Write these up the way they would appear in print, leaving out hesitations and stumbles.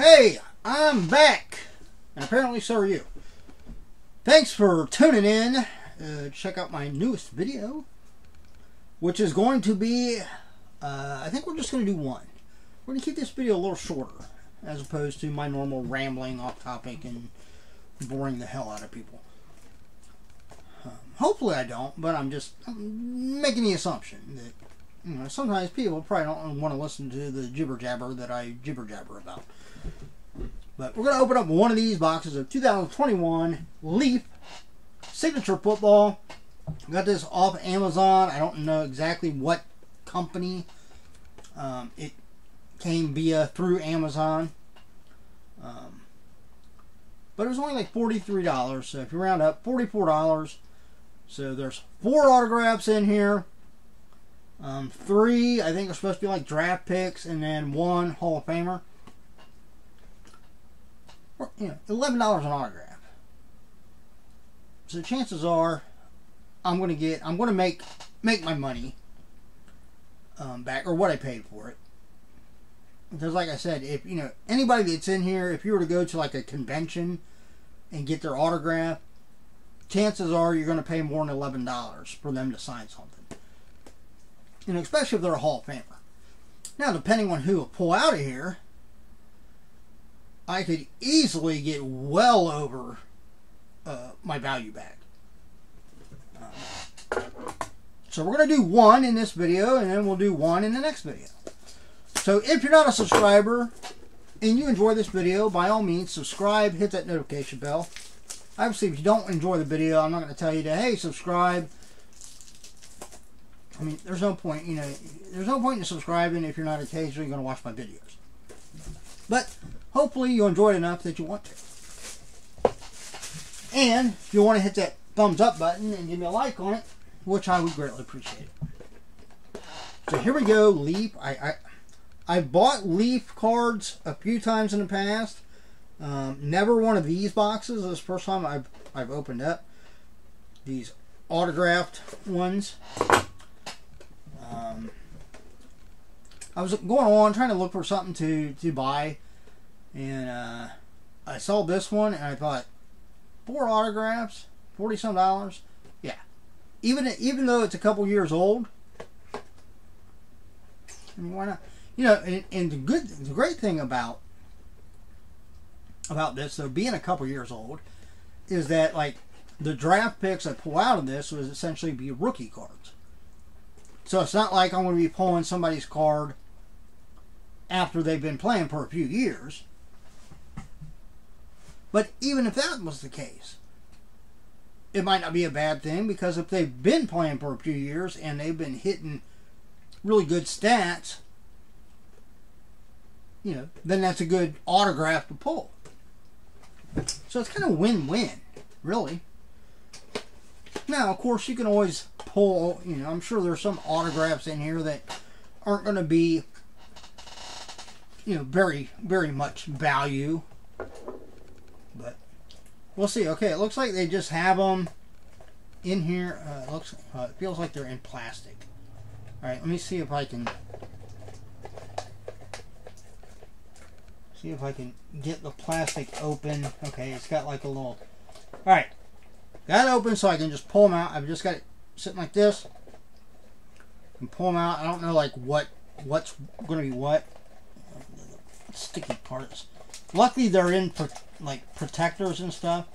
Hey, I'm back, and apparently so are you. Thanks for tuning in to check out my newest video, which is going to be, I think we're just going to do one. We're going to keep this video a little shorter, as opposed to my normal rambling off topic and boring the hell out of people. Hopefully I don't, but I'm making the assumption that, sometimes people probably don't want to listen to the jibber jabber that I jibber jabber about. But we're going to open up one of these boxes of 2021 Leaf Signature Football. Got this off Amazon. I don't know exactly what company it came through Amazon. But it was only like $43. So if you round up, $44. So there's 4 autographs in here. 3, I think, are supposed to be like draft picks, and then 1 Hall of Famer. $11 an autograph. So chances are, I'm gonna make my money back, or what I paid for it. Because, like I said, if anybody that's in here, if you were to go to like a convention and get their autograph, chances are you're going to pay more than $11 for them to sign something. Especially if they're a Hall of Famer. Now, depending on who will pull out of here, I could easily get well over my value back. So we're going to do 1 in this video, and then we'll do 1 in the next video. So if you're not a subscriber and you enjoy this video, by all means, subscribe, hit that notification bell. Obviously, if you don't enjoy the video, I'm not going to tell you to, hey, subscribe. I mean, there's no point, there's no point in subscribing if you're not occasionally going to watch my videos. But hopefully you enjoy it enough that you want to. And if you want to hit that thumbs up button and give me a like on it, which I would greatly appreciate. So here we go, Leaf. I've bought Leaf cards a few times in the past. Never one of these boxes. This is the first time I've opened up these autographed ones. I was going on trying to look for something to buy, and I saw this one and I thought, 4 autographs, $40-some. Yeah, even though it's a couple years old, I mean, why not? And the great thing about this, though, being a couple years old, is that like the draft picks I pull out of this would essentially be rookie cards. So it's not like I'm going to be pulling somebody's card after they've been playing for a few years. But even if that was the case, it might not be a bad thing, because if they've been playing for a few years and they've been hitting really good stats, then that's a good autograph to pull. So it's kind of win-win, really. Now, of course, you can always pull, I'm sure there's some autographs in here that aren't going to be, very, very much value. But we'll see. Okay, it looks like they just have them in here. It feels like they're in plastic. All right, let me see if I can get the plastic open. Okay, it's got like a little... Alright, got it open so I can just pull them out. I've just got it sitting like this. And pull them out. I don't know like what's going to be what. The sticky parts. Luckily they're in like protectors and stuff.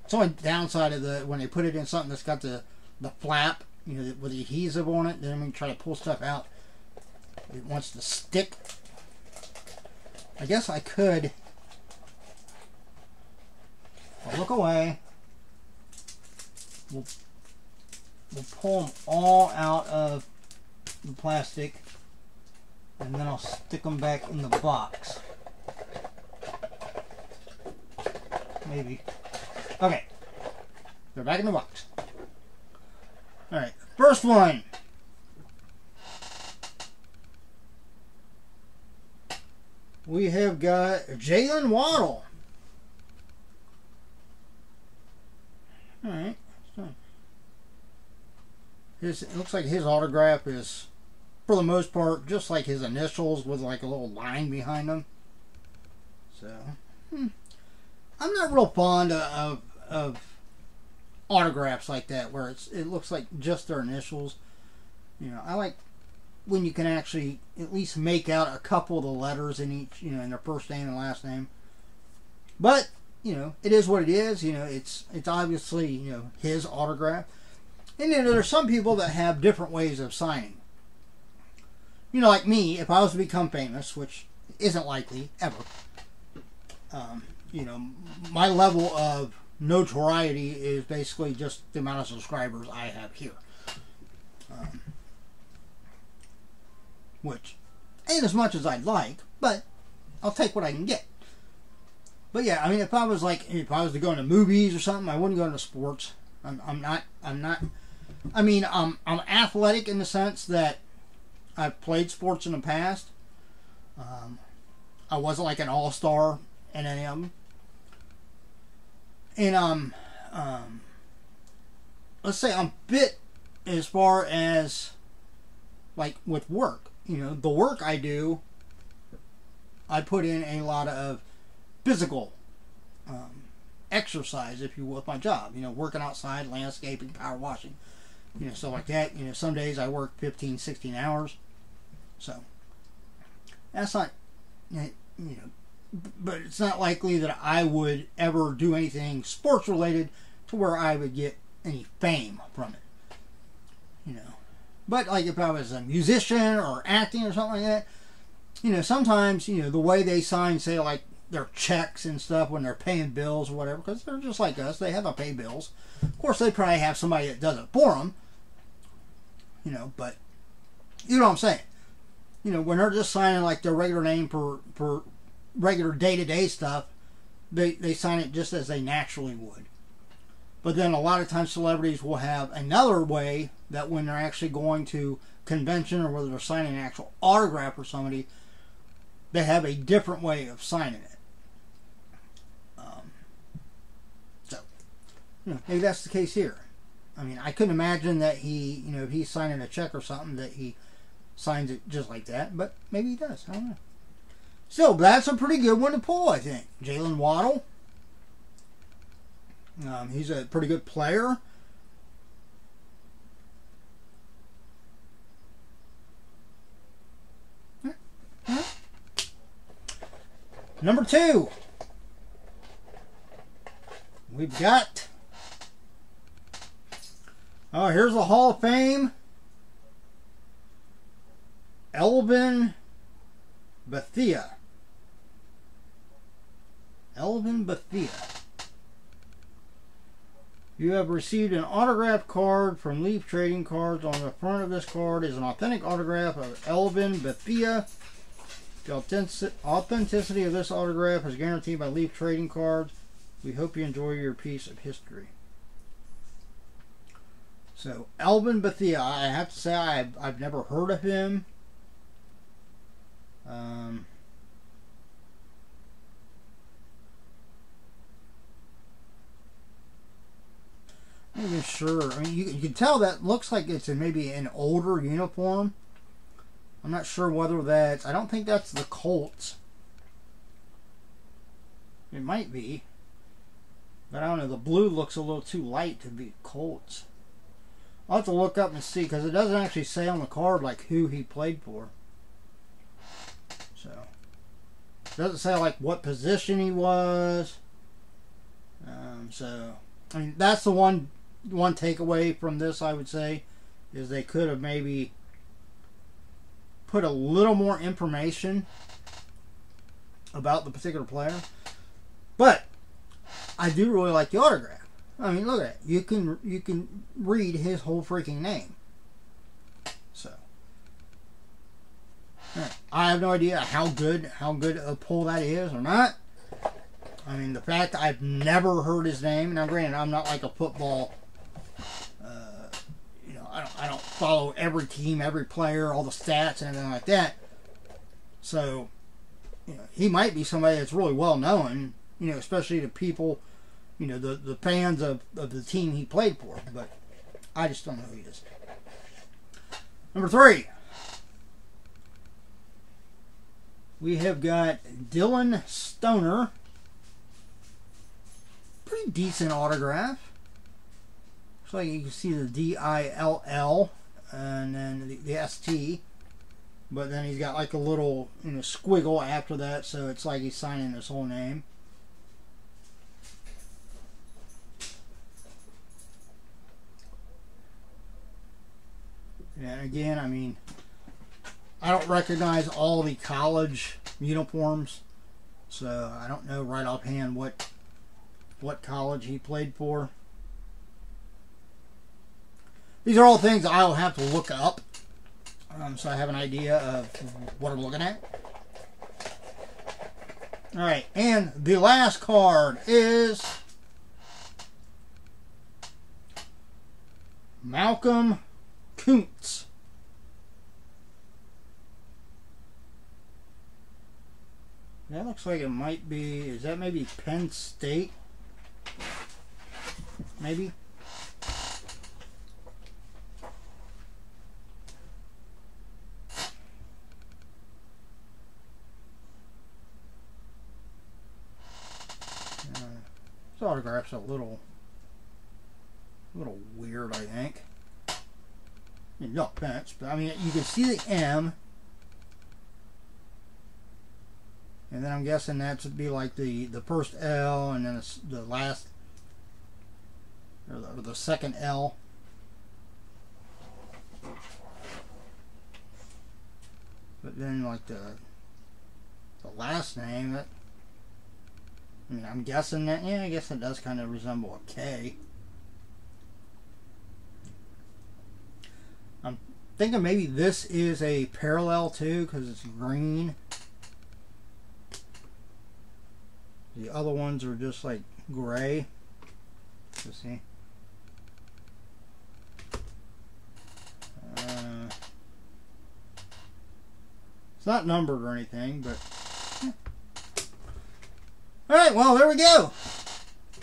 It's only downside of when they put it in something that's got the flap, with the adhesive on it. Then when you try to pull stuff out, it wants to stick. I guess I could look away. We'll pull them all out of the plastic, and then I'll stick them back in the box. Maybe. Okay. They're back in the box. Alright, first one. We have got Jalen Waddle. Alright. It looks like his autograph is, for the most part, just like his initials with like a little line behind them. So, I'm not real fond of autographs like that where it looks like just their initials. You know, I like when you can actually at least make out a couple of the letters in each, you know, in their first name and last name. But, you know, it is what it is. You know, it's obviously, you know, his autograph. And then there's some people that have different ways of signing. You know, like me, if I was to become famous, which isn't likely, ever, you know, my level of notoriety is basically just the amount of subscribers I have here. Which ain't as much as I'd like, but I'll take what I can get. But yeah, I mean, if I was to go into movies or something, I wouldn't go into sports. I'm not. I mean, I'm athletic in the sense that I've played sports in the past. I wasn't like an all-star in any of them. And let's say I'm fit as far as like with work. You know, the work I do, I put in a lot of physical exercise, if you will, with my job. You know, working outside, landscaping, power washing, you know, stuff like that. You know, some days I work 15, 16 hours. So, that's not, you know, but it's not likely that I would ever do anything sports related to where I would get any fame from it. You know. But like if I was a musician or acting or something like that, you know, sometimes, you know, the way they sign, say, like their checks and stuff when they're paying bills or whatever, because they're just like us, they have to pay bills. Of course, they probably have somebody that does it for them, you know, but you know what I'm saying. You know, when they're just signing like their regular name for regular day-to-day stuff, they sign it just as they naturally would. But then a lot of times celebrities will have another way that when they're actually going to convention or whether they're signing an actual autograph for somebody, they have a different way of signing it. So, you know, maybe that's the case here. I mean, I couldn't imagine that he, you know, if he's signing a check or something, that he signs it just like that. But maybe he does. I don't know. So, that's a pretty good one to pull, I think. Jalen Waddle. He's a pretty good player. Number 2. We've got... Oh, here's the Hall of Fame. Elvin Bethea. Elvin Bethea. You have received an autograph card from Leaf Trading Cards. On the front of this card is an authentic autograph of Elvin Bethea. The authenticity of this autograph is guaranteed by Leaf Trading Cards. We hope you enjoy your piece of history. So, Elvin Bethea, I have to say I've never heard of him. I'm not even sure. I mean, you can tell that looks like it's maybe an older uniform. I'm not sure whether that's... I don't think that's the Colts. It might be. But I don't know. The blue looks a little too light to be Colts. I'll have to look up and see, because it doesn't actually say on the card like who he played for. So, it doesn't say like what position he was. So, I mean, that's the one takeaway from this, I would say, is they could have maybe put a little more information about the particular player. But I do really like the autograph. I mean, look at it. You can read his whole freaking name. So, I have no idea how good a pull that is or not. I mean, the fact that I've never heard his name. Now, granted, I'm not like a football. You know, I don't follow every team, every player, all the stats, and everything like that. So, you know, he might be somebody that's really well known. You know, especially to people. You know, the fans of the team he played for. But I just don't know who he is. Number 3. We have got Dylan Stoner. Pretty decent autograph. Looks like you can see the D-I-L-L and then the S-T. But then he's got like a little, you know, squiggle after that, so it's like he's signing his whole name. And again, I mean, I don't recognize all the college uniforms, so I don't know right offhand what college he played for. These are all things I'll have to look up, so I have an idea of what I'm looking at. Alright, and the last card is Malcolm Kuntz. That looks like it might be, is that maybe Penn State? Maybe? This autograph's a little weird, I think. I mean, no offense, but I mean, you can see the M. And then I'm guessing that would be like the first L, and then the last, or the second L. But then like the last name, that, I mean, I'm guessing that, yeah, I guess it does kind of resemble a K. I'm thinking maybe this is a parallel too, because it's green. The other ones are just like gray. Let's see. It's not numbered or anything, but yeah. All right, well, there we go.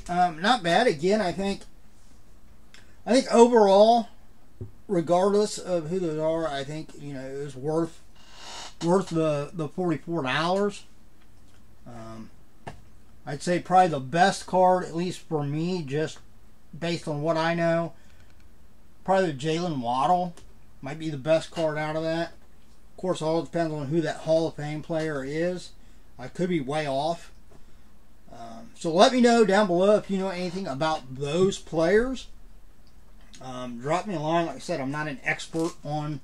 Not bad. Again, I think overall, regardless of who those are, I think, you know, it was worth the $44. I'd say probably the best card, at least for me, just based on what I know, probably the Jalen Waddle might be the best card out of that. Of course, all depends on who that Hall of Fame player is. I could be way off. So let me know down below if you know anything about those players. Drop me a line. Like I said, I'm not an expert on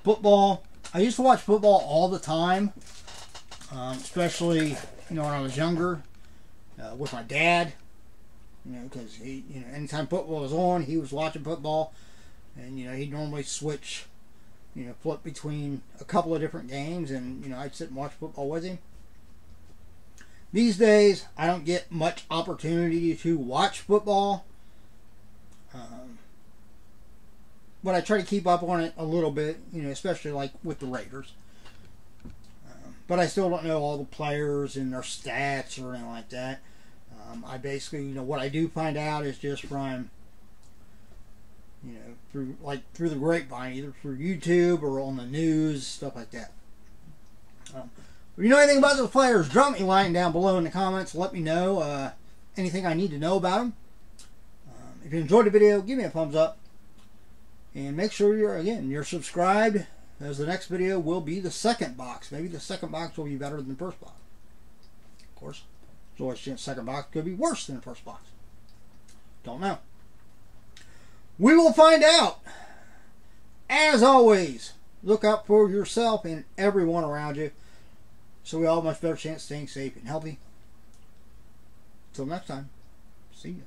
football. I used to watch football all the time, especially, you know, when I was younger. With my dad, you know, because he, you know, anytime football was on, he was watching football, and you know, he'd normally switch, you know, flip between a couple of different games, and you know, I'd sit and watch football with him. These days, I don't get much opportunity to watch football, but I try to keep up on it a little bit, you know, especially like with the Raiders. But I still don't know all the players and their stats or anything like that. I basically, you know, what I do find out is just from, you know, through the grapevine, either through YouTube or on the news, stuff like that. If you know anything about those players, drop me a line down below in the comments. Let me know anything I need to know about them. If you enjoyed the video, give me a thumbs up. And make sure you're subscribed, as the next video will be the second box. Maybe the second box will be better than the first box. Of course, there's always a chance the second box could be worse than the first box. Don't know. We will find out. As always, look out for yourself and everyone around you, so we all have a much better chance of staying safe and healthy. Until next time, see you.